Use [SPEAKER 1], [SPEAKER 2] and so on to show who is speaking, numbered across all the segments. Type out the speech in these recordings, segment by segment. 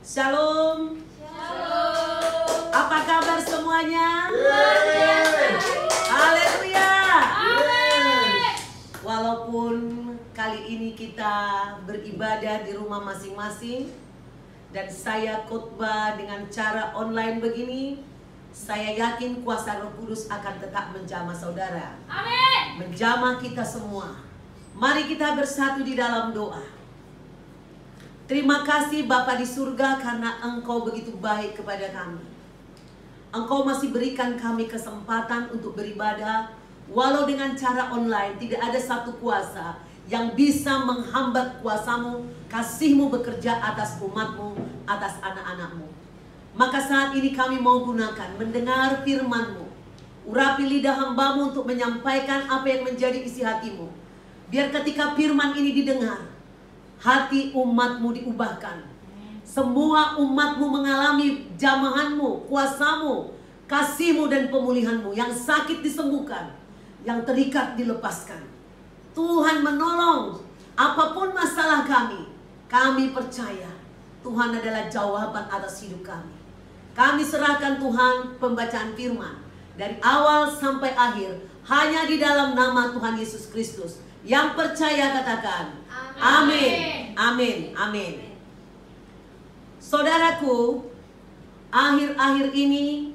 [SPEAKER 1] Shalom.
[SPEAKER 2] Shalom.
[SPEAKER 1] Apa kabar semuanya?
[SPEAKER 2] Yeay.
[SPEAKER 1] Haleluya.
[SPEAKER 2] Amin.
[SPEAKER 1] Walaupun kali ini kita beribadah di rumah masing-masing dan saya khotbah dengan cara online begini, saya yakin kuasa Roh Kudus akan tetap menjamah saudara.
[SPEAKER 2] Amin.
[SPEAKER 1] Menjamah kita semua. Mari kita bersatu di dalam doa. Terima kasih Bapa di surga karena Engkau begitu baik kepada kami. Engkau masih berikan kami kesempatan untuk beribadah. Walau dengan cara online, tidak ada satu kuasa yang bisa menghambat kuasamu, kasihmu bekerja atas umatmu, atas anak-anakmu. Maka saat ini kami mau gunakan mendengar firman-Mu. Urapi lidah hamba-Mu untuk menyampaikan apa yang menjadi isi hatimu. Biar ketika firman ini didengar, hati umat-Mu diubahkan. Semua umat-Mu mengalami jamahan-Mu, kuasa-Mu, kasih-Mu dan pemulihan-Mu. Yang sakit disembuhkan, yang terikat dilepaskan. Tuhan menolong apapun masalah kami percaya Tuhan adalah jawaban atas hidup kami. Kami serahkan Tuhan pembacaan firman dari awal sampai akhir hanya di dalam nama Tuhan Yesus Kristus. Yang percaya katakan amin, amin, amin. Saudaraku, akhir-akhir ini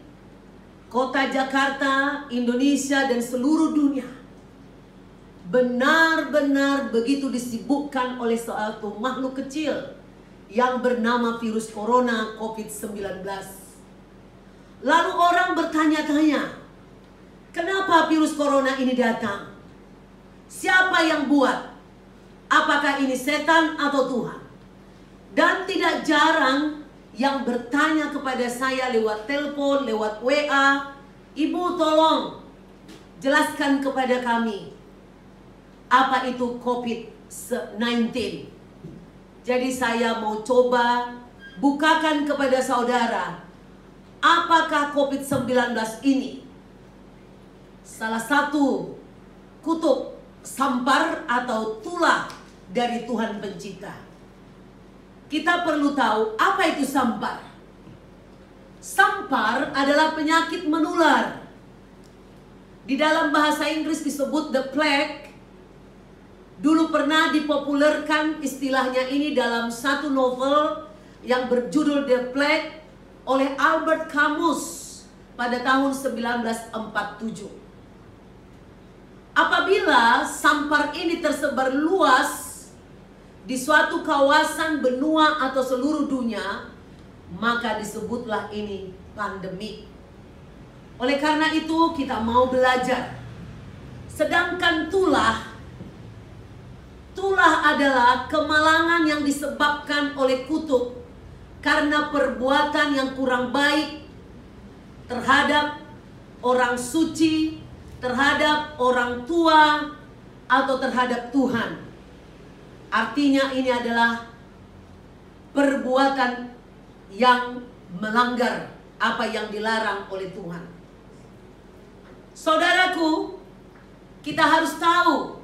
[SPEAKER 1] kota Jakarta, Indonesia dan seluruh dunia benar-benar begitu disibukkan oleh suatu makhluk kecil yang bernama virus corona COVID-19. Lalu orang bertanya-tanya, kenapa virus corona ini datang? Siapa yang buat? Apakah ini setan atau Tuhan? Dan tidak jarang yang bertanya kepada saya lewat telepon, lewat WA, Ibu tolong jelaskan kepada kami apa itu COVID-19. Jadi saya mau coba bukakan kepada saudara, apakah COVID-19 ini salah satu kutub sampar atau tulah dari Tuhan Pencipta. Kita perlu tahu apa itu sampar. Sampar adalah penyakit menular. Di dalam bahasa Inggris disebut the plague. Dulu pernah dipopulerkan istilahnya ini dalam satu novel yang berjudul The Plague oleh Albert Camus pada tahun 1947. Apabila sampar ini tersebar luas di suatu kawasan benua atau seluruh dunia, maka disebutlah ini pandemi. Oleh karena itu kita mau belajar. Sedangkan tulah adalah kemalangan yang disebabkan oleh kutuk karena perbuatan yang kurang baik terhadap orang suci, terhadap orang tua, atau terhadap Tuhan. Artinya ini adalah perbuatan yang melanggar apa yang dilarang oleh Tuhan. Saudaraku, kita harus tahu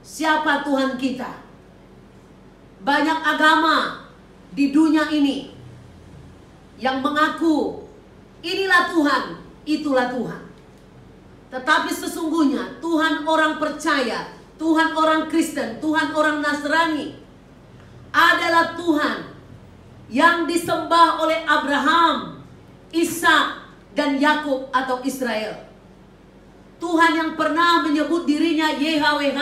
[SPEAKER 1] siapa Tuhan kita. Banyak agama di dunia ini yang mengaku inilah Tuhan, itulah Tuhan. Tetapi sesungguhnya Tuhan orang percaya, Tuhan orang Kristen, Tuhan orang Nasrani adalah Tuhan yang disembah oleh Abraham, Ishak dan Yakub atau Israel. Tuhan yang pernah menyebut dirinya YHWH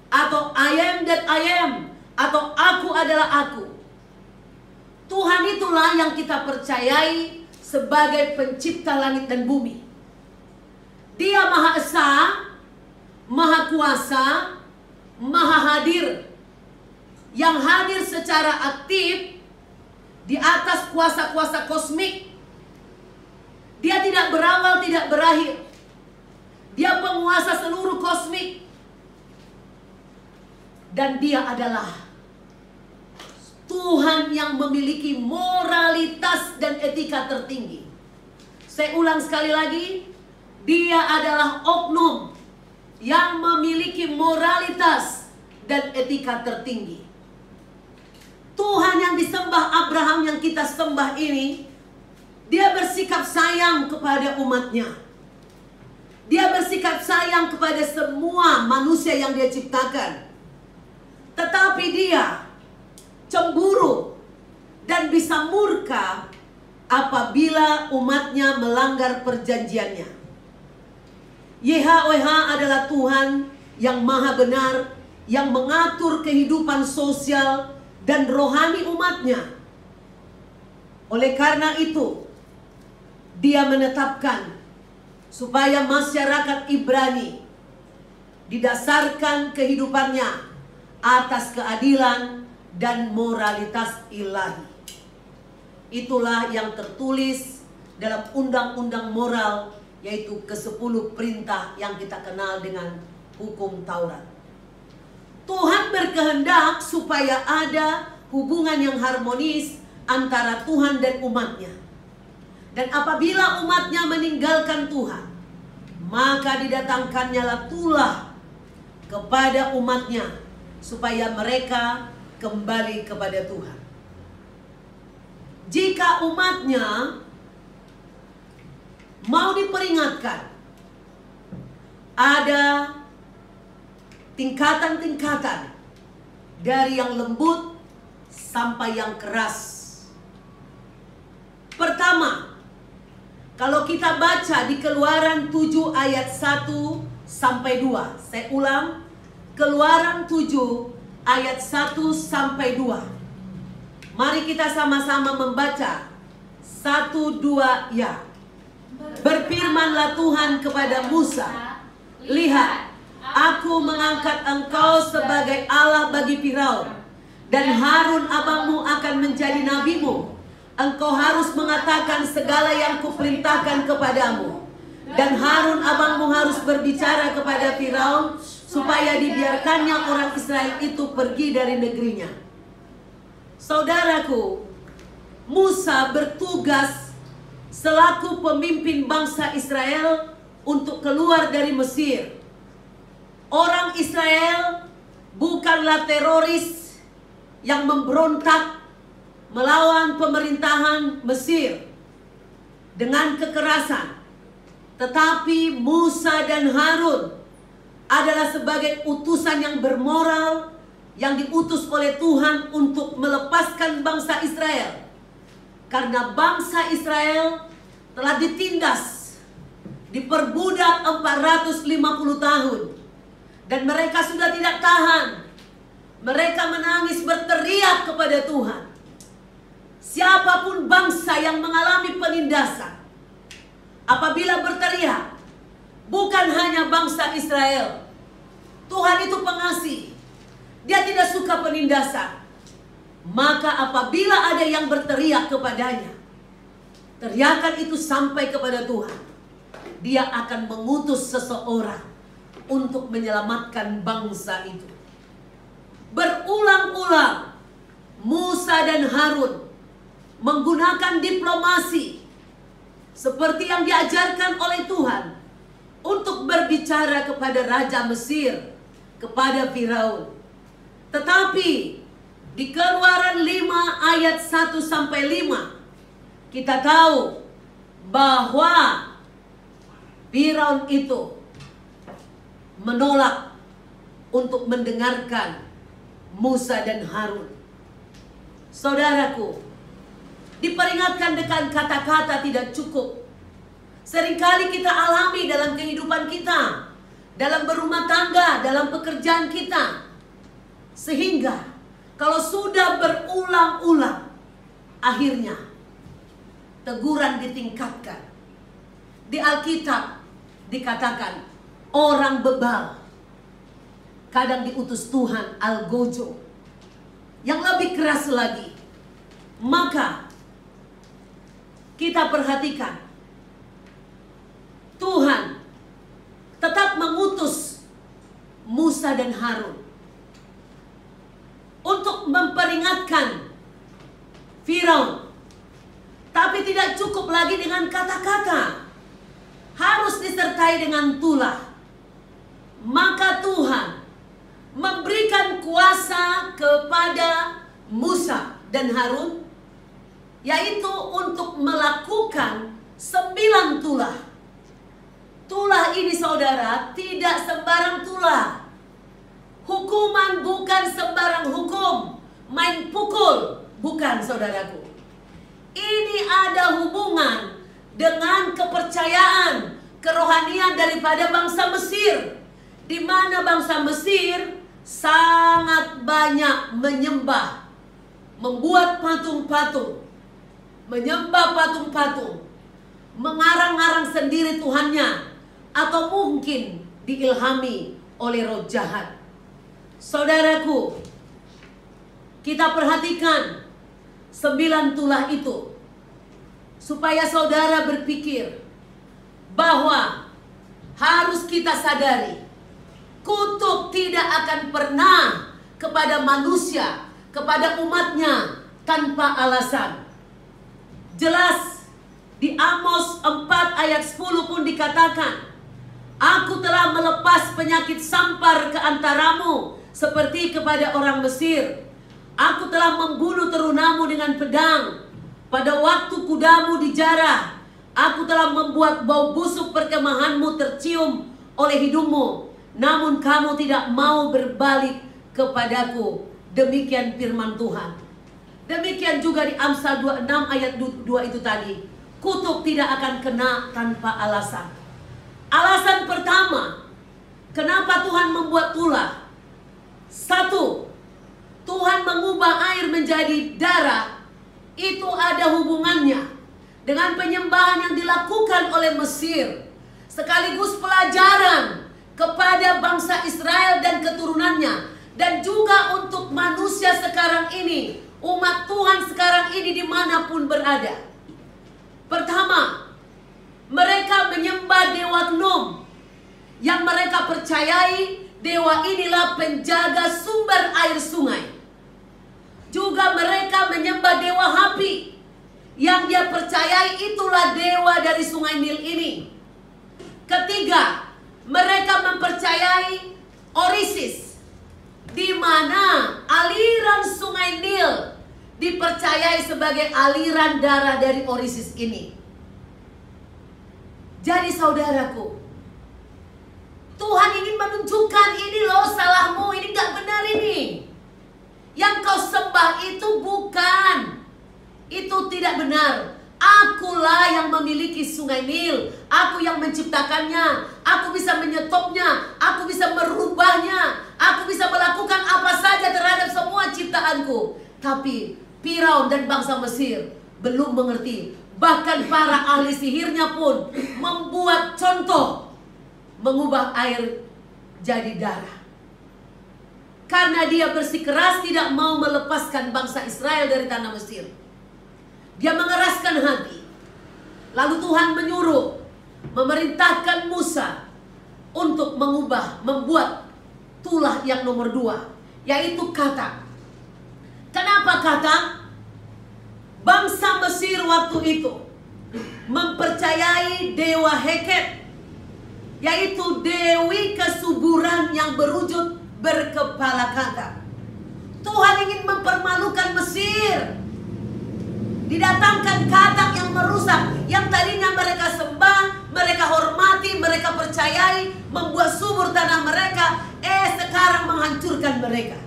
[SPEAKER 1] atau I am that I am atau aku adalah aku. Tuhan itulah yang kita percayai sebagai pencipta langit dan bumi. Dia Maha Esa, Maha Kuasa, Maha Hadir, yang hadir secara aktif di atas kuasa-kuasa kosmik. Dia tidak berawal, tidak berakhir. Dia penguasa seluruh kosmik. Dan dia adalah Tuhan yang memiliki moralitas dan etika tertinggi. Saya ulang sekali lagi. Dia adalah oknum yang memiliki moralitas dan etika tertinggi. Tuhan yang yang disembah Abraham yang kita sembah ini, dia bersikap sayang kepada umatnya. Dia bersikap sayang kepada semua manusia yang dia ciptakan. Tetapi dia cemburu dan bisa murka apabila umatnya melanggar perjanjiannya. YHWH adalah Tuhan yang maha benar, yang mengatur kehidupan sosial dan rohani umatnya. Oleh karena itu, dia menetapkan supaya masyarakat Ibrani didasarkan kehidupannya atas keadilan dan moralitas ilahi. Itulah yang tertulis dalam undang-undang moral, yaitu ke-10 perintah yang kita kenal dengan hukum Taurat. Tuhan berkehendak supaya ada hubungan yang harmonis antara Tuhan dan umatnya. Dan apabila umatnya meninggalkan Tuhan, maka didatangkannyalah tulah kepada umatnya supaya mereka kembali kepada Tuhan. Jika umatnya mau diperingatkan, ada tingkatan-tingkatan dari yang lembut sampai yang keras. Pertama, kalau kita baca di Keluaran 7 ayat 1 sampai 2. Saya ulang, Keluaran 7 ayat 1 sampai 2. Mari kita sama-sama membaca. 1, 2, ya. Berfirmanlah Tuhan kepada Musa, lihat, aku mengangkat engkau sebagai Allah bagi Firaun, dan Harun abangmu akan menjadi nabimu. Engkau harus mengatakan segala yang kuperintahkan kepadamu, dan Harun abangmu harus berbicara kepada Firaun supaya dibiarkannya orang Israel itu pergi dari negerinya. Saudaraku, Musa bertugas selaku pemimpin bangsa Israel untuk keluar dari Mesir. Orang Israel bukanlah teroris yang memberontak melawan pemerintahan Mesir dengan kekerasan. Tetapi Musa dan Harun adalah sebagai utusan yang bermoral yang diutus oleh Tuhan untuk melepaskan bangsa Israel. Karena bangsa Israel telah ditindas, diperbudak 450 tahun. Dan mereka sudah tidak tahan. Mereka menangis berteriak kepada Tuhan. Siapapun bangsa yang mengalami penindasan, apabila berteriak, bukan hanya bangsa Israel. Tuhan itu pengasih. Dia tidak suka penindasan. Maka apabila ada yang berteriak kepadanya, teriakan itu sampai kepada Tuhan, dia akan mengutus seseorang untuk menyelamatkan bangsa itu. Berulang-ulang Musa dan Harun menggunakan diplomasi seperti yang diajarkan oleh Tuhan untuk berbicara kepada Raja Mesir, kepada Firaun. Tetapi di Keluaran 5 ayat 1 sampai 5 kita tahu bahwa Firaun itu menolak untuk mendengarkan Musa dan Harun. Saudaraku, diperingatkan dengan kata-kata tidak cukup. Seringkali kita alami dalam kehidupan kita, dalam berumah tangga, dalam pekerjaan kita. Sehingga kalau sudah berulang-ulang, akhirnya teguran ditingkatkan. Di Alkitab dikatakan orang bebal. Kadang diutus Tuhan algojo. Yang lebih keras lagi. Maka kita perhatikan, Tuhan tetap mengutus Musa dan Harun untuk memperingatkan Firaun. Tapi tidak cukup lagi dengan kata-kata, harus disertai dengan tulah. Maka Tuhan memberikan kuasa kepada Musa dan Harun, yaitu untuk melakukan 9 tulah. Tulah ini saudara tidak sembarang tulah. Hukuman bukan sembarang hukum. Main pukul bukan saudaraku. Ini ada hubungan dengan kepercayaan, kerohanian daripada bangsa Mesir, di mana bangsa Mesir sangat banyak menyembah, membuat patung-patung, menyembah patung-patung, mengarang-arang sendiri Tuhannya, atau mungkin diilhami oleh roh jahat. Saudaraku, kita perhatikan 9 tulah itu, supaya saudara berpikir bahwa harus kita sadari, kutuk tidak akan pernah kepada manusia, kepada umatnya tanpa alasan. Jelas di Amos 4 ayat 10 pun dikatakan, aku telah melepas penyakit sampar ke antaramu seperti kepada orang Mesir. Aku telah membunuh terunamu dengan pedang. Pada waktu kudamu dijarah, aku telah membuat bau busuk perkemahanmu tercium oleh hidungmu. Namun kamu tidak mau berbalik kepadaku. Demikian firman Tuhan. Demikian juga di Amsal 26 ayat 2 itu tadi. Kutuk tidak akan kena tanpa alasan. Alasan pertama, kenapa Tuhan membuat tulah? 1, Tuhan mengubah air menjadi darah. Itu ada hubungannya dengan penyembahan yang dilakukan oleh Mesir, sekaligus pelajaran kepada bangsa Israel dan keturunannya, dan juga untuk manusia sekarang ini, umat Tuhan sekarang ini dimanapun berada. Pertama, mereka menyembah dewa Gnom, yang mereka percayai dewa inilah penjaga sumber air sungai. Juga mereka menyembah dewa Hapi, yang dia percayai itulah dewa dari sungai Nil ini. Ketiga, mereka mempercayai Orisis, di mana aliran sungai Nil dipercayai sebagai aliran darah dari Orisis ini. Jadi saudaraku, Tuhan ingin menunjukkan, ini loh salahmu, ini gak benar ini. Yang kau sembah itu bukan, itu tidak benar. Akulah yang memiliki sungai Nil, aku yang menciptakannya, aku bisa menyetopnya, aku bisa merubahnya, aku bisa melakukan apa saja terhadap semua ciptaanku. Tapi Firaun dan bangsa Mesir belum mengerti. Bahkan para ahli sihirnya pun membuat contoh, mengubah air jadi darah. Karena dia bersikeras tidak mau melepaskan bangsa Israel dari tanah Mesir. Dia mengeraskan hati. Lalu Tuhan menyuruh, memerintahkan Musa untuk membuat tulah yang nomor 2, yaitu Katak. Kenapa Katak? Bangsa Mesir waktu itu mempercayai dewa Heket, yaitu dewi kesuburan yang berwujud berkepala katak. Tuhan ingin mempermalukan Mesir. Didatangkan katak yang merusak, yang tadinya mereka sembah, mereka hormati, mereka percayai, membuat subur tanah mereka, sekarang menghancurkan mereka.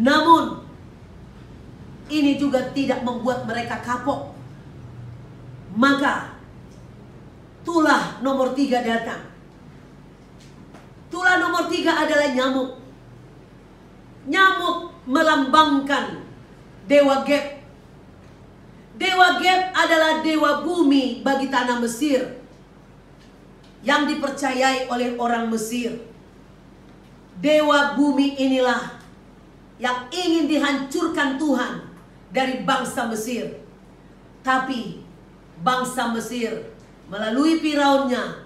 [SPEAKER 1] Namun ini juga tidak membuat mereka kapok. Maka tulah nomor 3 datang. Tulah nomor 3 adalah nyamuk. Nyamuk melambangkan dewa Geb. Dewa Geb adalah dewa bumi bagi tanah Mesir, yang dipercayai oleh orang Mesir. Dewa bumi inilah yang ingin dihancurkan Tuhan dari bangsa Mesir. Tapi bangsa Mesir melalui Firaunnya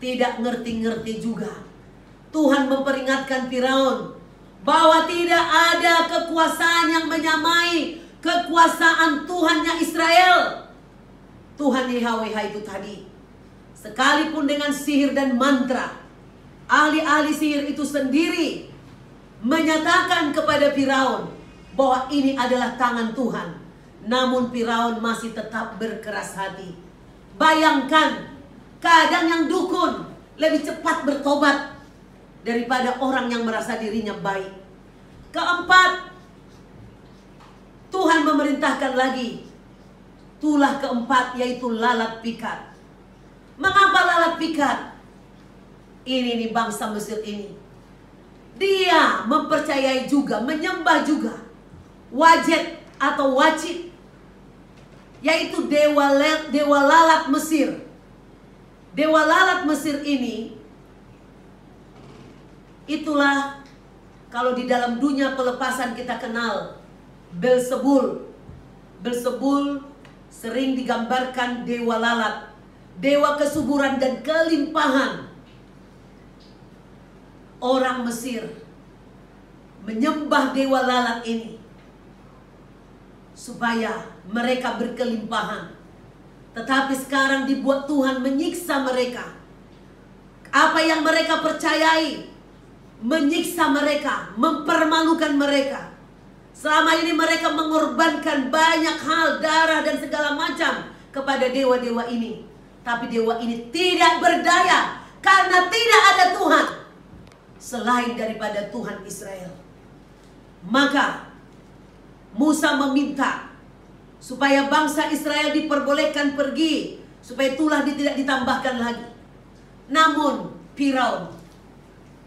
[SPEAKER 1] tidak ngerti-ngerti juga. Tuhan memperingatkan Firaun bahwa tidak ada kekuasaan yang menyamai kekuasaan Tuhannya Israel. Tuhan YHWH itu tadi, sekalipun dengan sihir dan mantra, ahli-ahli sihir itu sendiri menyatakan kepada Firaun bahwa ini adalah tangan Tuhan. Namun Firaun masih tetap berkeras hati. Bayangkan, kadang yang dukun lebih cepat bertobat daripada orang yang merasa dirinya baik. Keempat, Tuhan memerintahkan lagi tulah keempat, yaitu lalat pikat. Mengapa lalat pikat? Ini nih bangsa Mesir ini. Dia mempercayai juga, menyembah juga Wajet atau Wacit, yaitu dewa lalat Mesir. Dewa lalat Mesir ini, itulah kalau di dalam dunia pelepasan kita kenal Belzebul. Belzebul sering digambarkan dewa lalat, dewa kesuburan dan kelimpahan. Orang Mesir menyembah dewa lalat ini supaya mereka berkelimpahan. Tetapi sekarang dibuat Tuhan menyiksa mereka. Apa yang mereka percayai, menyiksa mereka, mempermalukan mereka. Selama ini mereka mengorbankan banyak hal, darah dan segala macam kepada dewa-dewa ini. Tapi dewa ini tidak berdaya karena tidak ada Tuhan selain daripada Tuhan Israel. Maka Musa meminta supaya bangsa Israel diperbolehkan pergi, supaya tulah tidak ditambahkan lagi. Namun Firaun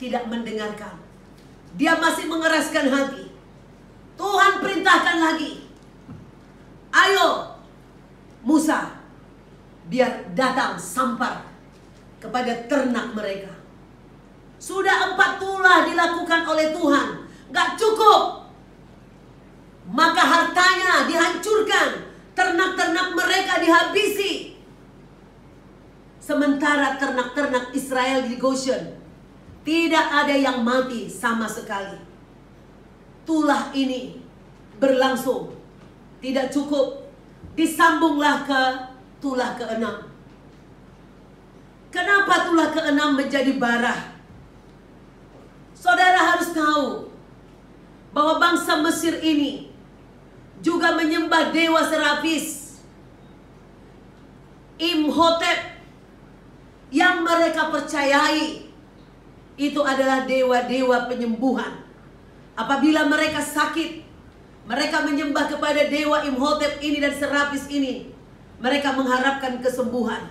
[SPEAKER 1] tidak mendengarkan. Dia masih mengeraskan hati. Tuhan perintahkan lagi, ayo Musa, biar datang sampar kepada ternak mereka. Sudah 4 tulah dilakukan oleh Tuhan, gak cukup. Maka hartanya dihancurkan, ternak-ternak mereka dihabisi. Sementara ternak-ternak Israel di Goshen tidak ada yang mati sama sekali. Tulah ini berlangsung, tidak cukup, disambunglah ke tulah ke-6. Kenapa tulah ke-6 menjadi bara? Saudara harus tahu bahwa bangsa Mesir ini juga menyembah dewa Serapis, Imhotep, yang mereka percayai itu adalah dewa-dewa penyembuhan. Apabila mereka sakit, mereka menyembah kepada dewa Imhotep ini dan Serapis ini. Mereka mengharapkan kesembuhan.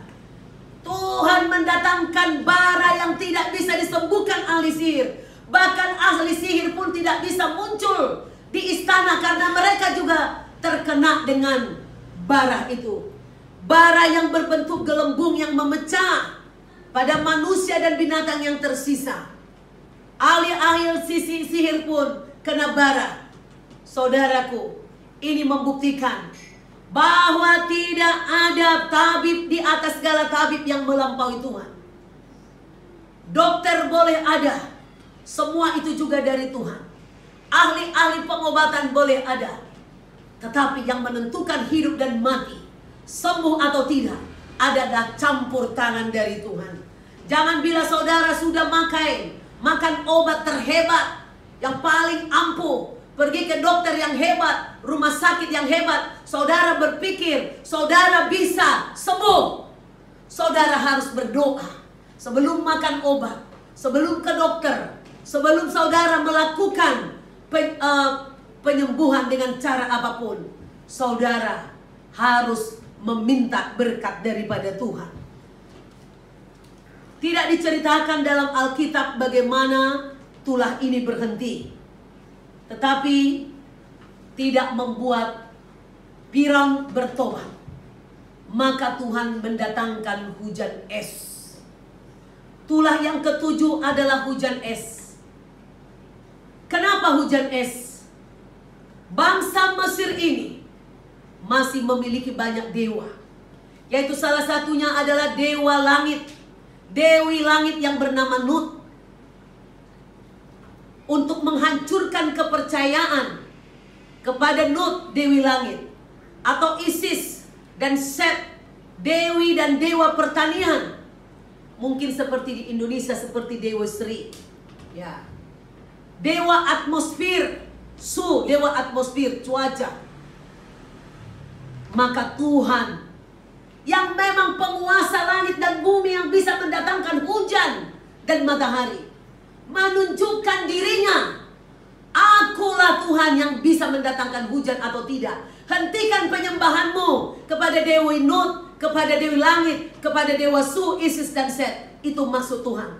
[SPEAKER 1] Tuhan mendatangkan bara yang tidak bisa disembuhkan ahli sihir. Bahkan ahli sihir pun tidak bisa muncul di istana karena mereka juga terkena dengan bara itu. Bara yang berbentuk gelembung yang memecah pada manusia dan binatang yang tersisa. Ahli-ahli sihir pun kena bara. Saudaraku, ini membuktikan bahwa tidak ada tabib di atas segala tabib yang melampaui Tuhan. Dokter boleh ada, semua itu juga dari Tuhan. Ahli-ahli pengobatan boleh ada, tetapi yang menentukan hidup dan mati, sembuh atau tidak, adalah campur tangan dari Tuhan. Jangan bila saudara sudah makan obat terhebat, yang paling ampuh, pergi ke dokter yang hebat, rumah sakit yang hebat, saudara berpikir saudara bisa sembuh. Saudara harus berdoa sebelum makan obat, sebelum ke dokter, sebelum saudara melakukan penyembuhan dengan cara apapun. Saudara harus meminta berkat daripada Tuhan. Tidak diceritakan dalam Alkitab bagaimana tulah ini berhenti, tetapi tidak membuat Firaun bertobat. Maka Tuhan mendatangkan hujan es. Tulah yang ketujuh adalah hujan es. Kenapa hujan es? Bangsa Mesir ini masih memiliki banyak dewa, yaitu salah satunya adalah dewa langit, dewi langit yang bernama Nut. Untuk menghancurkan kepercayaan kepada Nut, dewi langit, atau Isis dan Set, dewi dan dewa pertanian. Mungkin seperti di Indonesia seperti Dewa Sri, ya. Dewa atmosfer dewa atmosfer, cuaca. Maka Tuhan yang memang penguasa langit dan bumi, yang bisa mendatangkan hujan dan matahari, menunjukkan dirinya, akulah Tuhan yang bisa mendatangkan hujan atau tidak. Hentikan penyembahanmu kepada Dewi Nut, kepada Dewi Langit, kepada Dewa Su, Isis dan Set. Itu maksud Tuhan.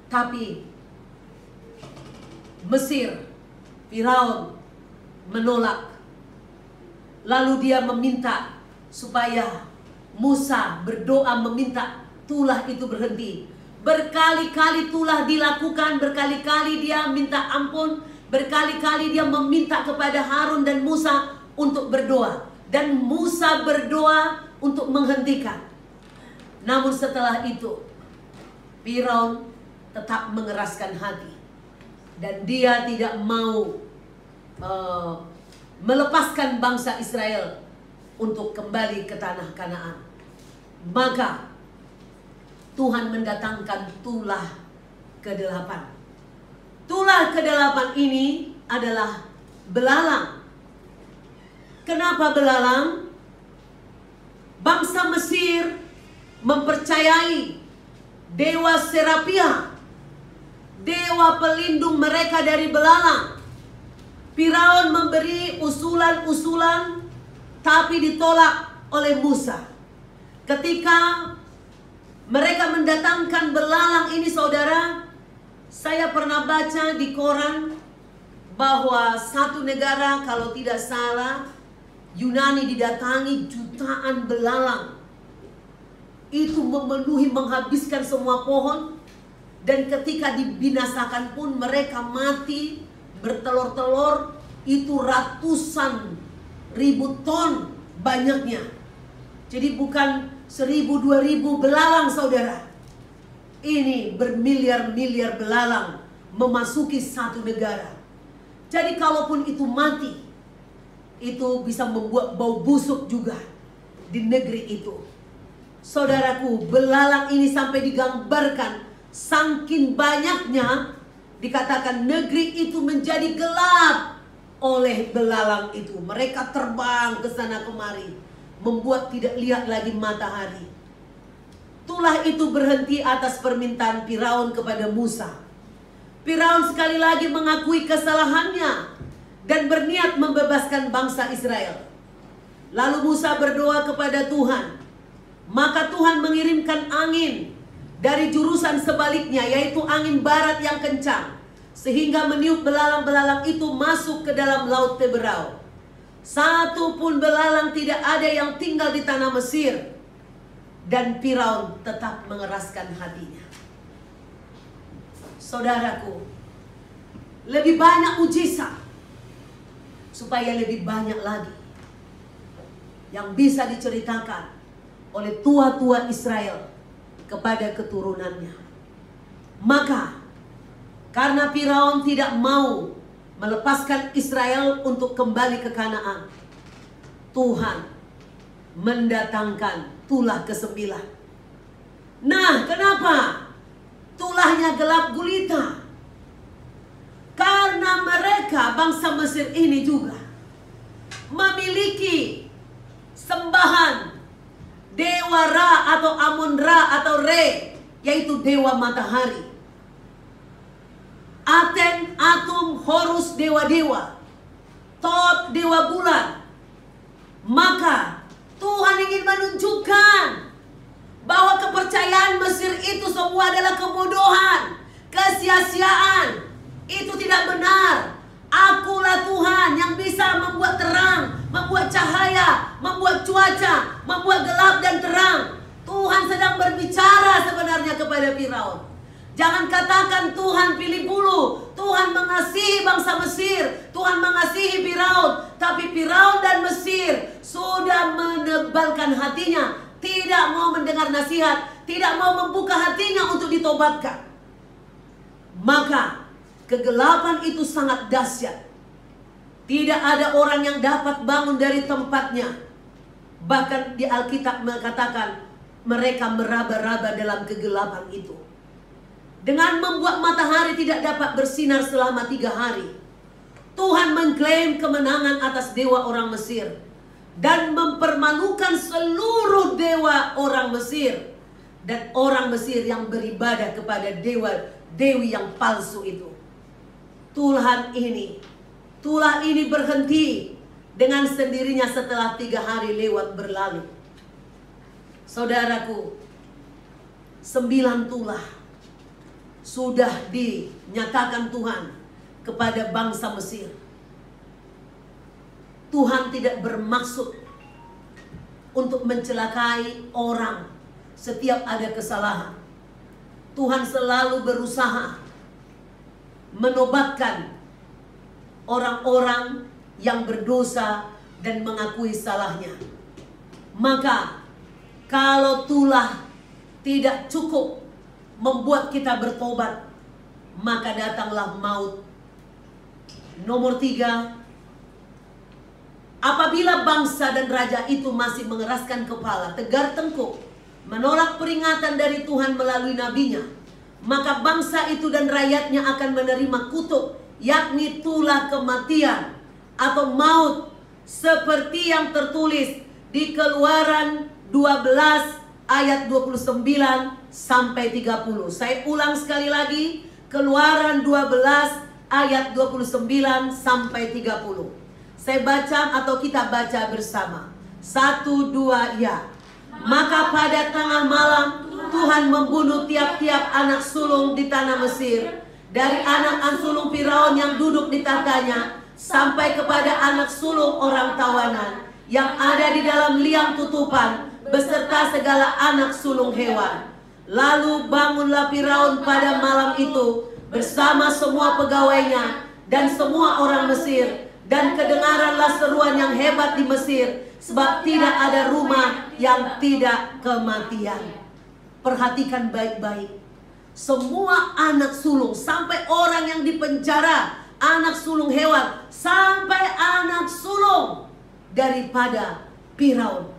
[SPEAKER 1] Tapi Mesir, Firaun menolak. Lalu dia meminta supaya Musa berdoa meminta tulah itu berhenti. Berkali-kali tulah dilakukan, berkali-kali dia minta ampun, berkali-kali dia meminta kepada Harun dan Musa untuk berdoa. Dan Musa berdoa untuk menghentikan. Namun setelah itu Firaun tetap mengeraskan hati. Dan dia tidak mau melepaskan bangsa Israel untuk kembali ke tanah Kanaan. Maka Tuhan mendatangkan tulah ke-8. Tulah ke-8 ini adalah belalang. Kenapa belalang? Bangsa Mesir mempercayai dewa Serapia, dewa pelindung mereka dari belalang. Firaun memberi usulan-usulan, tapi ditolak oleh Musa. Ketika mereka mendatangkan belalang ini, saudara, saya pernah baca di koran bahwa satu negara, kalau tidak salah, Yunani, didatangi jutaan belalang. Itu memenuhi, menghabiskan semua pohon. Dan ketika dibinasakan pun mereka mati bertelur-telur, itu ratusan ribu ton banyaknya. Jadi bukan 1000-2000 belalang, saudara. Ini bermiliar-miliar belalang memasuki satu negara. Jadi kalaupun itu mati, itu bisa membuat bau busuk juga di negeri itu. Saudaraku, belalang ini sampai digambarkan saking banyaknya, dikatakan negeri itu menjadi gelap oleh belalang itu. Mereka terbang ke sana kemari, membuat tidak lihat lagi matahari. Tulah itu berhenti atas permintaan Firaun kepada Musa. Firaun sekali lagi mengakui kesalahannya dan berniat membebaskan bangsa Israel. Lalu Musa berdoa kepada Tuhan. Maka Tuhan mengirimkan angin dari jurusan sebaliknya, yaitu angin barat yang kencang, sehingga meniup belalang-belalang itu masuk ke dalam laut Teberau. Satu pun belalang tidak ada yang tinggal di tanah Mesir. Dan Firaun tetap mengeraskan hatinya. Saudaraku, lebih banyak mujizat, supaya lebih banyak lagi yang bisa diceritakan oleh tua-tua Israel kepada keturunannya. Maka karena Firaun tidak mau melepaskan Israel untuk kembali ke Kanaan, Tuhan mendatangkan tulah ke-9. Nah, kenapa tulahnya gelap gulita? Karena mereka, bangsa Mesir ini juga memiliki sembahan dewa Ra atau Amon Ra atau Re, yaitu dewa matahari. Aten, Atum, Horus dewa-dewa, Tot dewa bulan. Maka Tuhan ingin menunjukkan bahwa kepercayaan Mesir itu semua adalah kebodohan, kesia-siaan. Itu tidak benar. Akulah Tuhan yang bisa membuat terang, membuat cahaya, membuat cuaca, membuat gelap dan terang. Tuhan sedang berbicara sebenarnya kepada Firaun. Jangan katakan Tuhan pilih bulu. Tuhan mengasihi bangsa Mesir, Tuhan mengasihi Firaun. Tapi Firaun dan Mesir sudah menebalkan hatinya, tidak mau mendengar nasihat, tidak mau membuka hatinya untuk ditobatkan. Maka kegelapan itu sangat dahsyat. Tidak ada orang yang dapat bangun dari tempatnya. Bahkan di Alkitab mengatakan mereka meraba-raba dalam kegelapan itu. Dengan membuat matahari tidak dapat bersinar selama 3 hari. Tuhan mengklaim kemenangan atas dewa orang Mesir dan mempermalukan seluruh dewa orang Mesir dan orang Mesir yang beribadah kepada dewi yang palsu itu. Tulah ini berhenti dengan sendirinya setelah 3 hari lewat berlalu. Saudaraku, 9 tulah sudah dinyatakan Tuhan kepada bangsa Mesir. Tuhan tidak bermaksud untuk mencelakai orang setiap ada kesalahan. Tuhan selalu berusaha menobatkan orang-orang yang berdosa dan mengakui salahnya. Maka kalau tulah tidak cukup membuat kita bertobat, maka datanglah maut. Nomor 3, apabila bangsa dan raja itu masih mengeraskan kepala, tegar tengkuk, menolak peringatan dari Tuhan melalui nabinya, maka bangsa itu dan rakyatnya akan menerima kutuk, yakni tulah kematian atau maut, seperti yang tertulis di Keluaran 12 ayat 29 sampai 30. Saya ulang sekali lagi, Keluaran 12 ayat 29 sampai 30. Saya baca atau kita baca bersama. 1, 2, ya. Maka pada tengah malam Tuhan membunuh tiap-tiap anak sulung di tanah Mesir, dari anak sulung Firaun yang duduk di tahtanya sampai kepada anak sulung orang tawanan yang ada di dalam liang tutupan, beserta segala anak sulung hewan. Lalu bangunlah Firaun pada malam itu bersama semua pegawainya dan semua orang Mesir, dan kedengaranlah seruan yang hebat di Mesir, sebab tidak ada rumah yang tidak kematian. Perhatikan baik-baik. Semua anak sulung, sampai orang yang dipenjara, anak sulung hewan, sampai anak sulung daripada Firaun,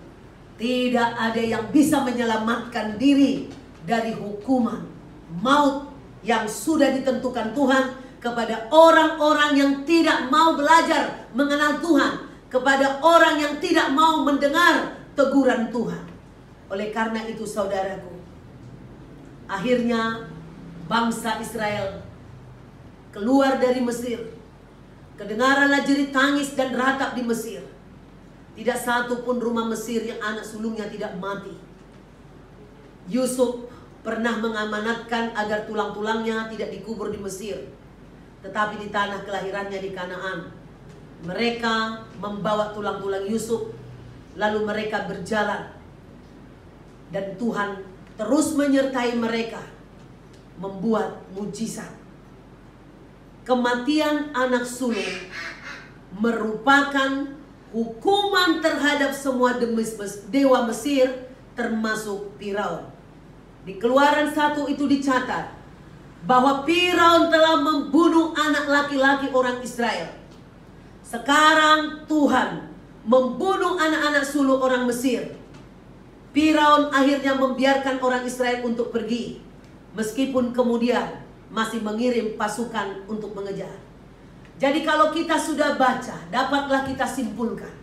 [SPEAKER 1] tidak ada yang bisa menyelamatkan diri dari hukuman maut yang sudah ditentukan Tuhan kepada orang-orang yang tidak mau belajar mengenal Tuhan, kepada orang yang tidak mau mendengar teguran Tuhan. Oleh karena itu saudaraku, akhirnya bangsa Israel keluar dari Mesir. Kedengaranlah jerit tangis dan ratap di Mesir. Tidak satu pun rumah Mesir yang anak sulungnya tidak mati. Yusuf pernah mengamanatkan agar tulang-tulangnya tidak dikubur di Mesir, tetapi di tanah kelahirannya di Kanaan. Mereka membawa tulang-tulang Yusuf, lalu mereka berjalan. Dan Tuhan terus menyertai mereka, membuat mujizat. Kematian anak sulung merupakan hukuman terhadap semua dewa Mesir, termasuk Firaun. Di Keluaran 1 itu dicatat bahwa Firaun telah membunuh anak laki-laki orang Israel. Sekarang Tuhan membunuh anak-anak sulung orang Mesir. Firaun akhirnya membiarkan orang Israel untuk pergi, meskipun kemudian masih mengirim pasukan untuk mengejar. Jadi kalau kita sudah baca, dapatlah kita simpulkan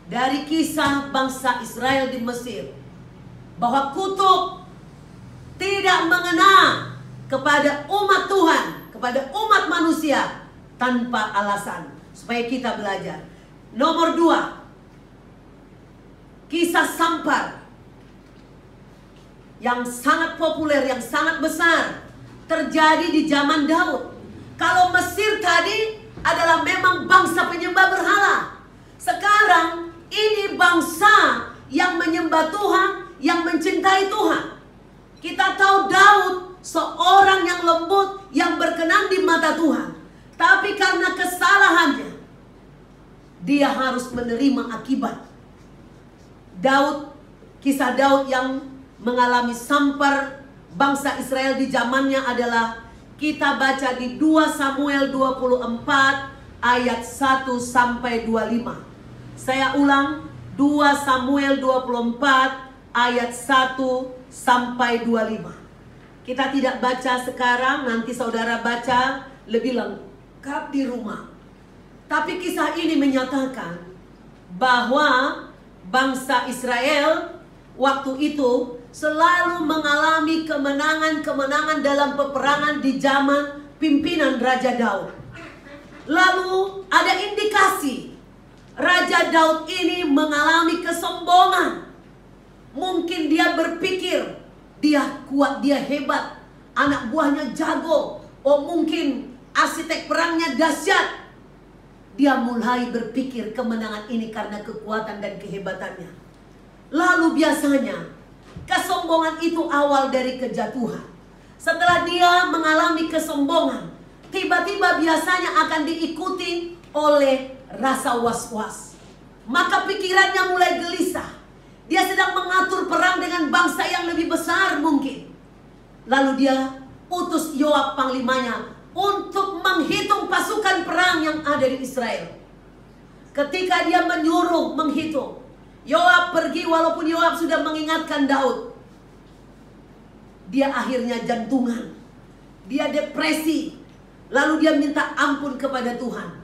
[SPEAKER 1] dari kisah bangsa Israel di Mesir bahwa kutuk tidak mengena kepada umat Tuhan, kepada umat manusia tanpa alasan. Supaya kita belajar. Nomor 2, kisah Sampar yang sangat populer, yang sangat besar, terjadi di zaman Daud. Kalau Mesir tadi adalah memang bangsa penyembah berhala, sekarang ini bangsa yang menyembah Tuhan, yang mencintai Tuhan. Kita tahu Daud seorang yang lembut, yang berkenan di mata Tuhan, tapi karena kesalahannya dia harus menerima akibat. Kisah Daud yang mengalami sampar bangsa Israel di zamannya adalah kita baca di 2 Samuel 24 ayat 1 sampai 25. Saya ulang, 2 Samuel 24 ayat 1 sampai 25. Kita tidak baca sekarang, nanti saudara baca lebih lengkap di rumah. Tapi kisah ini menyatakan bahwa bangsa Israel waktu itu selalu mengalami kemenangan-kemenangan dalam peperangan di zaman pimpinan Raja Daud. Lalu ada indikasi Raja Daud ini mengalami kesombongan. Mungkin dia berpikir dia kuat, dia hebat, anak buahnya jago, oh mungkin arsitek perangnya dahsyat. Dia mulai berpikir kemenangan ini karena kekuatan dan kehebatannya. Lalu biasanya kesombongan itu awal dari kejatuhan. Setelah dia mengalami kesombongan, tiba-tiba biasanya akan diikuti oleh rasa was-was. Maka pikirannya mulai gelisah. Dia sedang mengatur perang dengan bangsa yang lebih besar mungkin. Lalu dia utus Yoab panglimanya untuk menghitung pasukan perang yang ada di Israel. Ketika dia menyuruh menghitung, Yoab pergi walaupun Yoab sudah mengingatkan Daud. Dia akhirnya jantungan. Dia depresi. Lalu dia minta ampun kepada Tuhan.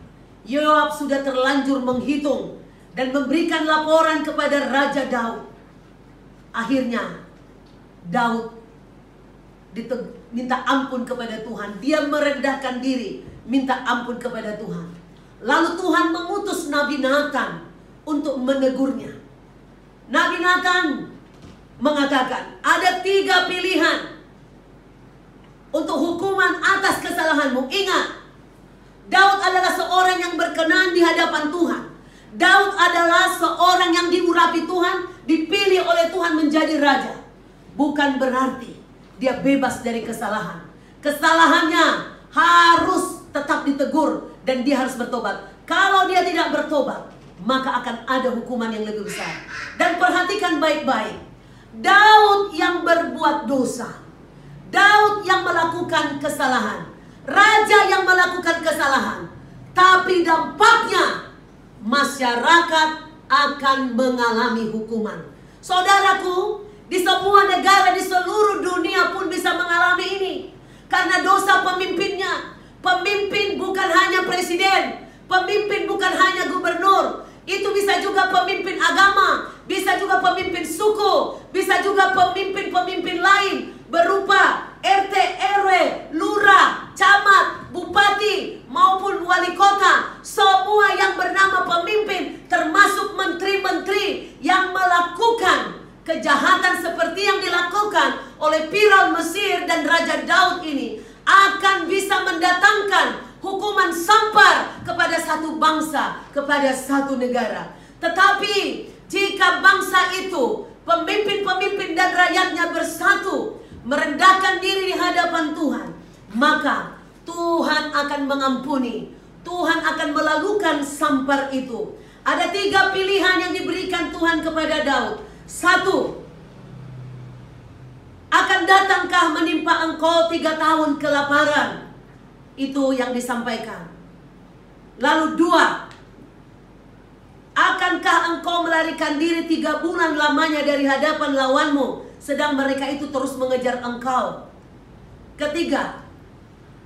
[SPEAKER 1] Yoab sudah terlanjur menghitung dan memberikan laporan kepada Raja Daud. Akhirnya Daud minta ampun kepada Tuhan. Dia merendahkan diri, minta ampun kepada Tuhan. Lalu Tuhan mengutus Nabi Nathan untuk menegurnya. Nabi Nathan mengatakan, ada 3 pilihan untuk hukuman atas kesalahanmu. Ingat, Daud adalah seorang yang berkenan di hadapan Tuhan. Daud adalah seorang yang diurapi Tuhan, dipilih oleh Tuhan menjadi raja. Bukan berarti dia bebas dari kesalahan. Kesalahannya harus tetap ditegur dan dia harus bertobat. Kalau dia tidak bertobat, maka akan ada hukuman yang lebih besar. Dan perhatikan baik-baik, Daud yang berbuat dosa, Daud yang melakukan kesalahan, raja yang melakukan kesalahan, tapi dampaknya masyarakat akan mengalami hukuman. Saudaraku, di semua negara di seluruh dunia pun bisa mengalami ini. Karena dosa pemimpinnya. Pemimpin bukan hanya presiden, pemimpin bukan hanya gubernur. Itu bisa juga pemimpin agama, bisa juga pemimpin suku, bisa juga pemimpin-pemimpin lain berupa RT, RW, lurah, camat, bupati, maupun wali kota. Semua yang bernama pemimpin, termasuk menteri-menteri yang melakukan kejahatan seperti yang dilakukan oleh Firaun Mesir dan Raja Daud ini, akan bisa mendatangkan hukuman sampar kepada satu bangsa, kepada satu negara. Tetapi jika bangsa itu, pemimpin-pemimpin dan rakyatnya bersatu, merendahkan diri di hadapan Tuhan, maka Tuhan akan mengampuni. Tuhan akan melakukan sampar itu. Ada 3 pilihan yang diberikan Tuhan kepada Daud. 1, akan datangkah menimpa engkau 3 tahun kelaparan? Itu yang disampaikan. Lalu 2, akankah engkau melarikan diri 3 bulan lamanya dari hadapan lawanmu, sedang mereka itu terus mengejar engkau? Ketiga,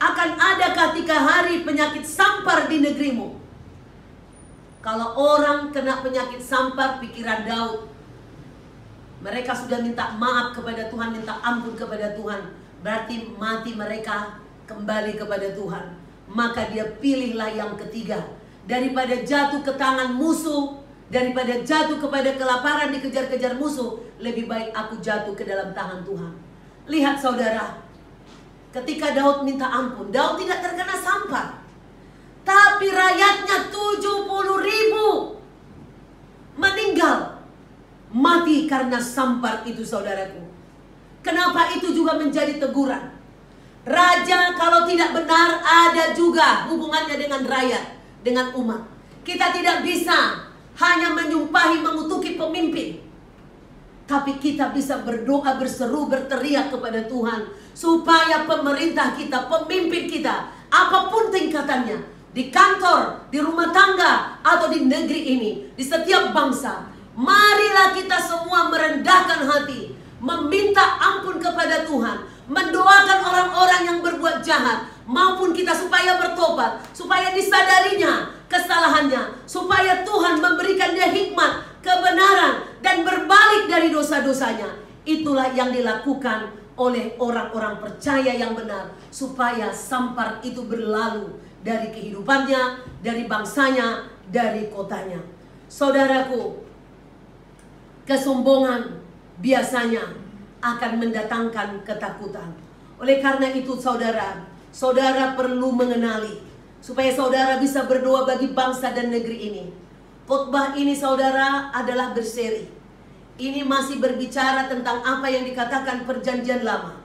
[SPEAKER 1] akan adakah 3 hari penyakit sampar di negerimu? Kalau orang kena penyakit sampar, pikiran Daud, mereka sudah minta maaf kepada Tuhan, minta ampun kepada Tuhan, berarti mati mereka kembali kepada Tuhan. Maka dia pilihlah yang ketiga. Daripada jatuh ke tangan musuh, daripada jatuh kepada kelaparan dikejar-kejar musuh, lebih baik aku jatuh ke dalam tangan Tuhan. Lihat saudara, ketika Daud minta ampun, Daud tidak terkena sampar. Tapi rakyatnya 70.000 meninggal, mati karena sampar itu, saudaraku. Kenapa itu juga menjadi teguran? Raja kalau tidak benar, ada juga hubungannya dengan rakyat, dengan umat. Kita tidak bisa hanya menyumpahi, mengutuki pemimpin, tapi kita bisa berdoa, berseru, berteriak kepada Tuhan, supaya pemerintah kita, pemimpin kita, apapun tingkatannya, di kantor, di rumah tangga, atau di negeri ini, di setiap bangsa, marilah kita semua merendahkan hati, meminta ampun kepada Tuhan, mendoakan orang-orang yang berbuat jahat, maupun kita supaya bertobat, supaya disadarinya kesalahannya, supaya Tuhan memberikan dia hikmat, kebenaran, dan berbalik dari dosa-dosanya. Itulah yang dilakukan oleh orang-orang percaya yang benar, supaya sampar itu berlalu dari kehidupannya, dari bangsanya, dari kotanya. Saudaraku, kesombongan biasanya akan mendatangkan ketakutan. Oleh karena itu saudara perlu mengenali, supaya saudara bisa berdoa bagi bangsa dan negeri ini. Khotbah ini saudara adalah berseri. Ini masih berbicara tentang apa yang dikatakan perjanjian lama.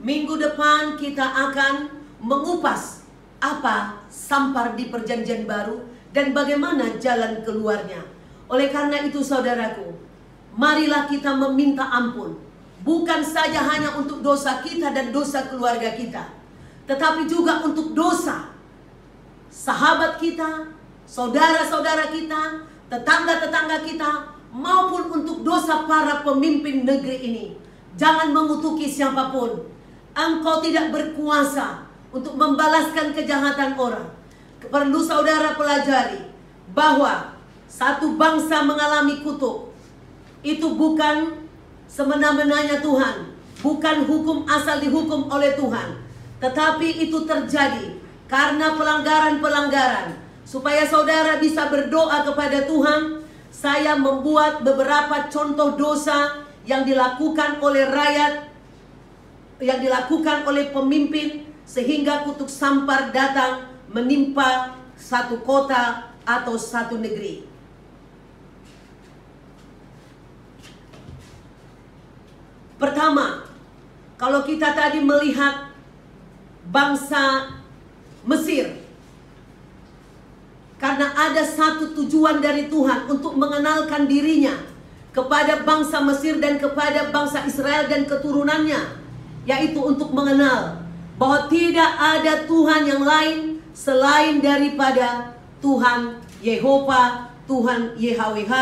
[SPEAKER 1] Minggu depan kita akan mengupas apa sampar di perjanjian baru dan bagaimana jalan keluarnya. Oleh karena itu saudaraku, marilah kita meminta ampun. Bukan saja hanya untuk dosa kita dan dosa keluarga kita, tetapi juga untuk dosa sahabat kita, saudara-saudara kita, tetangga-tetangga kita, maupun untuk dosa para pemimpin negeri ini. Jangan mengutuki siapapun. Engkau tidak berkuasa untuk membalaskan kejahatan orang. Perlu saudara pelajari bahwa satu bangsa mengalami kutuk itu bukan semena-menanya Tuhan, bukan hukum asal dihukum oleh Tuhan, tetapi itu terjadi karena pelanggaran-pelanggaran. Supaya saudara bisa berdoa kepada Tuhan, saya membuat beberapa contoh dosa yang dilakukan oleh rakyat, yang dilakukan oleh pemimpin, sehingga kutuk sampar datang menimpa satu kota atau satu negeri. Pertama, kalau kita tadi melihat bangsa Mesir, karena ada satu tujuan dari Tuhan untuk mengenalkan dirinya kepada bangsa Mesir dan kepada bangsa Israel dan keturunannya, yaitu untuk mengenal bahwa tidak ada Tuhan yang lain selain daripada Tuhan Yehova, Tuhan YHWH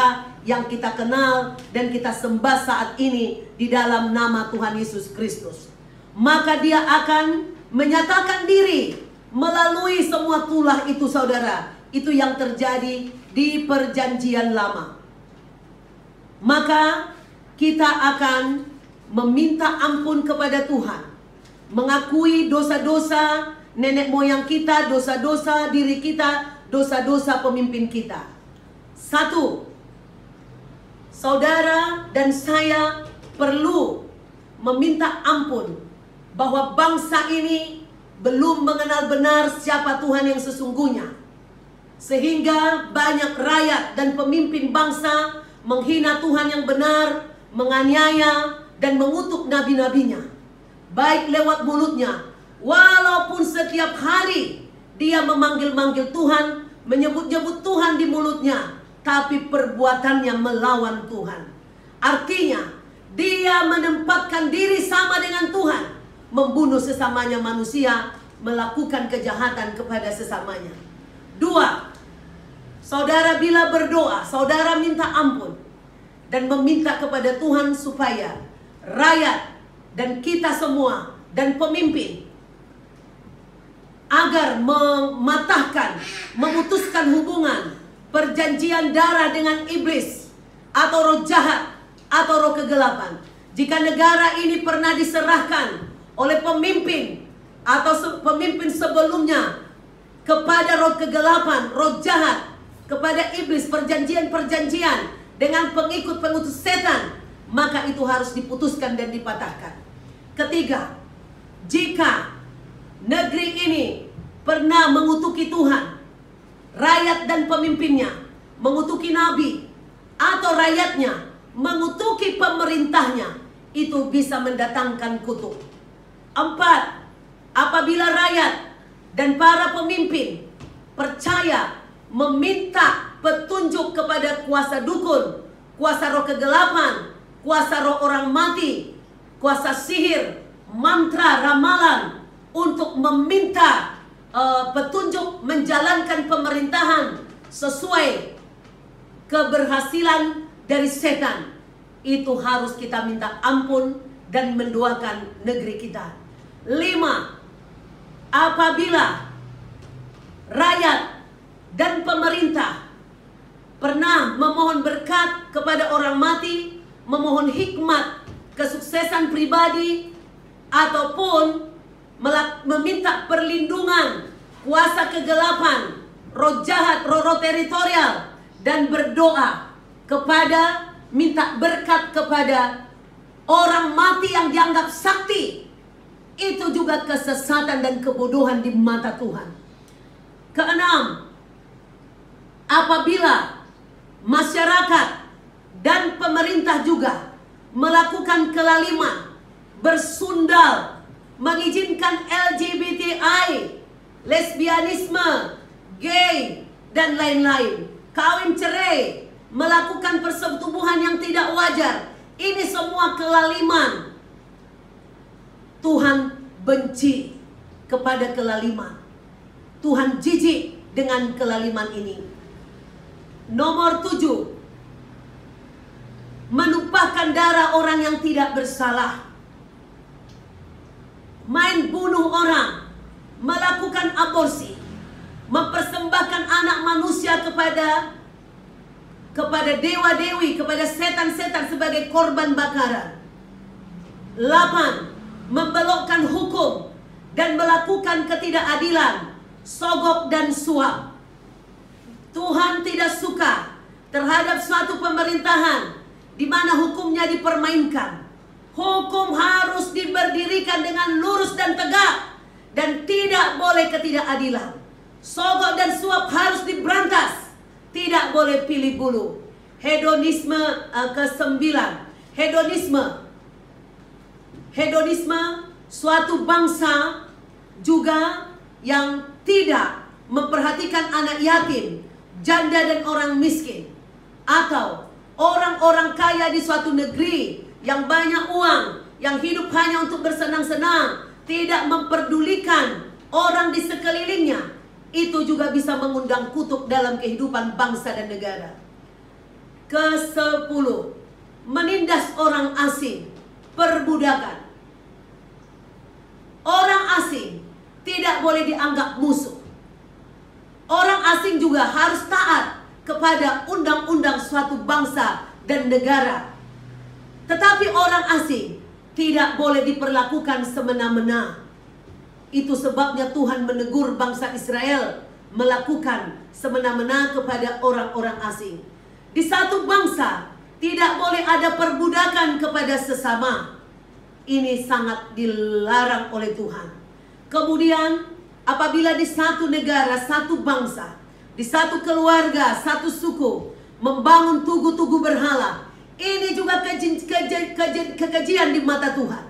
[SPEAKER 1] yang kita kenal dan kita sembah saat ini di dalam nama Tuhan Yesus Kristus. Maka dia akan menyatakan diri melalui semua tulah itu saudara. Itu yang terjadi di perjanjian lama. Maka kita akan meminta ampun kepada Tuhan, mengakui dosa-dosa nenek moyang kita, dosa-dosa diri kita, dosa-dosa pemimpin kita. Satu, saudara dan saya perlu meminta ampun bahwa bangsa ini belum mengenal benar siapa Tuhan yang sesungguhnya, sehingga banyak rakyat dan pemimpin bangsa menghina Tuhan yang benar, menganiaya dan mengutuk nabi-nabinya, baik lewat mulutnya, walaupun setiap hari dia memanggil-manggil Tuhan, menyebut-nyebut Tuhan di mulutnya, tapi perbuatannya melawan Tuhan. Artinya dia menempatkan diri sama dengan Tuhan, membunuh sesamanya manusia, melakukan kejahatan kepada sesamanya. Dua, saudara bila berdoa, saudara minta ampun dan meminta kepada Tuhan supaya rakyat dan kita semua dan pemimpin agar mematahkan, memutuskan hubungan perjanjian darah dengan iblis atau roh jahat atau roh kegelapan. Jika negara ini pernah diserahkan oleh pemimpin atau pemimpin sebelumnya kepada roh kegelapan, roh jahat, kepada iblis, perjanjian-perjanjian dengan pengikut-pengikut setan, maka itu harus diputuskan dan dipatahkan. Ketiga, jika negeri ini pernah mengutuki Tuhan, rakyat dan pemimpinnya mengutuki nabi, atau rakyatnya mengutuki pemerintahnya, itu bisa mendatangkan kutuk. Empat, apabila rakyat dan para pemimpin percaya meminta petunjuk kepada kuasa dukun, kuasa roh kegelapan, kuasa roh orang mati, kuasa sihir, mantra, ramalan, untuk meminta petunjuk menjalankan pemerintahan sesuai keberhasilan dari setan, itu harus kita minta ampun dan mendoakan negeri kita. 5, apabila rakyat dan pemerintah pernah memohon berkat kepada orang mati, memohon hikmat, kesuksesan pribadi, ataupun meminta perlindungan kuasa kegelapan, roh jahat, roh teritorial, dan berdoa kepada, minta berkat kepada orang mati yang dianggap sakti, itu juga kesesatan dan kebodohan di mata Tuhan. Keenam, apabila masyarakat dan pemerintah juga melakukan kelaliman, bersundal, mengizinkan LGBTI, lesbianisme, gay, dan lain-lain, kawin cerai, melakukan persetubuhan yang tidak wajar, ini semua kelaliman. Tuhan benci kepada kelaliman. Tuhan jijik dengan kelaliman ini. Nomor 7, menumpahkan darah orang yang tidak bersalah, main bunuh orang, melakukan aborsi, mempersembahkan anak manusia kepada dewa-dewi, kepada setan-setan sebagai korban bakaran. 8, membelokkan hukum dan melakukan ketidakadilan, sogok dan suap. Tuhan tidak suka terhadap suatu pemerintahan di mana hukumnya dipermainkan. Hukum harus diberdirikan dengan lurus dan tegak, dan tidak boleh ketidakadilan. Sogok dan suap harus diberantas, tidak boleh pilih bulu. Hedonisme ke-9, hedonisme suatu bangsa juga yang tidak memperhatikan anak yatim, janda dan orang miskin, atau orang-orang kaya di suatu negeri yang banyak uang, yang hidup hanya untuk bersenang-senang, tidak memperdulikan orang di sekelilingnya, itu juga bisa mengundang kutuk dalam kehidupan bangsa dan negara. Ke-10, menindas orang asing, perbudakan. Orang asing tidak boleh dianggap musuh. Orang asing juga harus taat kepada undang-undang suatu bangsa dan negara. Tetapi orang asing tidak boleh diperlakukan semena-mena. Itu sebabnya Tuhan menegur bangsa Israel melakukan semena-mena kepada orang-orang asing. Di satu bangsa tidak boleh ada perbudakan kepada sesama. Ini sangat dilarang oleh Tuhan. Kemudian apabila di satu negara, satu bangsa, di satu keluarga, satu suku membangun tugu-tugu berhala, ini juga kekejian di mata Tuhan.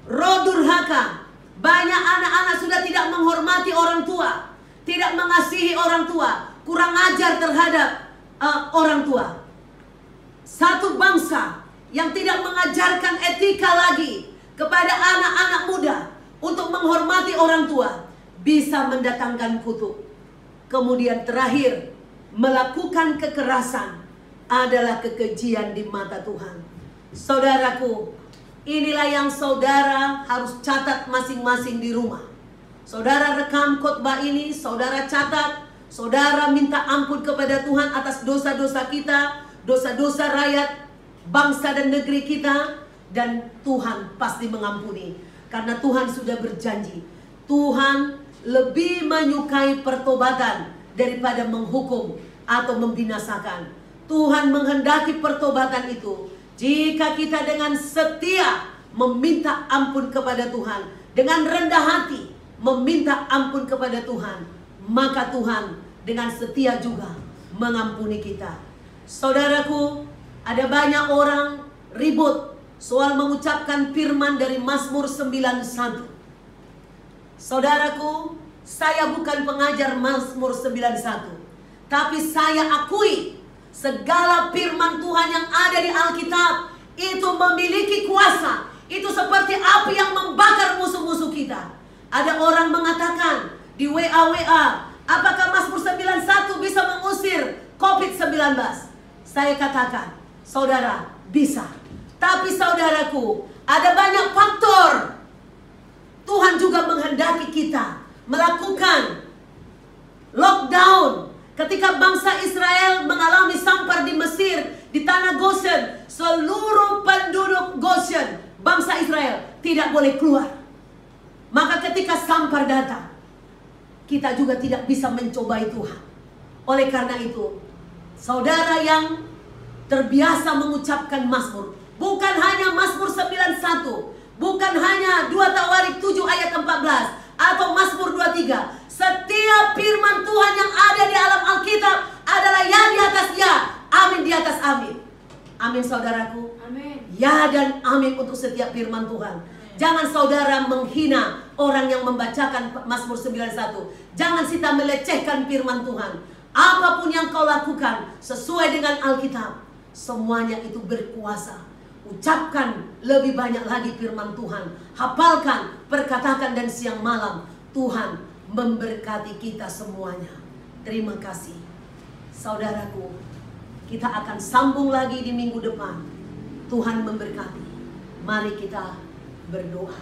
[SPEAKER 1] Roh durhaka, banyak anak-anak sudah tidak menghormati orang tua, tidak mengasihi orang tua, kurang ajar terhadap orang tua. Satu bangsa yang tidak mengajarkan etika lagi kepada anak-anak muda untuk menghormati orang tua bisa mendatangkan kutuk. Kemudian terakhir, melakukan kekerasan adalah kekejian di mata Tuhan. Saudaraku, inilah yang saudara harus catat masing-masing di rumah. Saudara rekam khotbah ini, saudara catat, saudara minta ampun kepada Tuhan atas dosa-dosa kita, dosa-dosa rakyat, bangsa dan negeri kita, dan Tuhan pasti mengampuni. Karena Tuhan sudah berjanji, Tuhan lebih menyukai pertobatan daripada menghukum atau membinasakan. Tuhan menghendaki pertobatan itu jika kita dengan setia meminta ampun kepada Tuhan, dengan rendah hati meminta ampun kepada Tuhan, maka Tuhan dengan setia juga mengampuni kita. Saudaraku, ada banyak orang ribut soal mengucapkan firman dari Mazmur 91. Saudaraku, saya bukan pengajar Mazmur 91, tapi saya akui segala firman Tuhan yang ada di Alkitab itu memiliki kuasa. Itu seperti api yang membakar musuh-musuh kita. Ada orang mengatakan di WA, apakah Mazmur 91 bisa mengusir COVID-19? Saya katakan, saudara, bisa. Tapi saudaraku, ada banyak faktor. Tuhan juga menghendaki kita melakukan lockdown ketika bangsa Israel mengalami sampar di Mesir, di tanah Goshen. Seluruh penduduk Goshen, bangsa Israel, tidak boleh keluar. Maka ketika sampar datang, kita juga tidak bisa mencobai Tuhan. Oleh karena itu, saudara yang terbiasa mengucapkan Mazmur, bukan hanya Mazmur 91, bukan hanya 2 Tawarik 7 ayat 14 atau Mazmur 23. Setiap firman Tuhan yang ada di alam Alkitab adalah ya di atas ya, amin di atas amin. Amin saudaraku.
[SPEAKER 2] Amin.
[SPEAKER 1] Ya dan amin untuk setiap firman Tuhan. Jangan saudara menghina orang yang membacakan Mazmur 91. Jangan kita melecehkan firman Tuhan. Apapun yang kau lakukan sesuai dengan Alkitab, semuanya itu berkuasa. Ucapkan lebih banyak lagi firman Tuhan. Hafalkan, perkatakan dan siang malam. Tuhan memberkati kita semuanya. Terima kasih. Saudaraku, kita akan sambung lagi di minggu depan. Tuhan memberkati. Mari kita berdoa.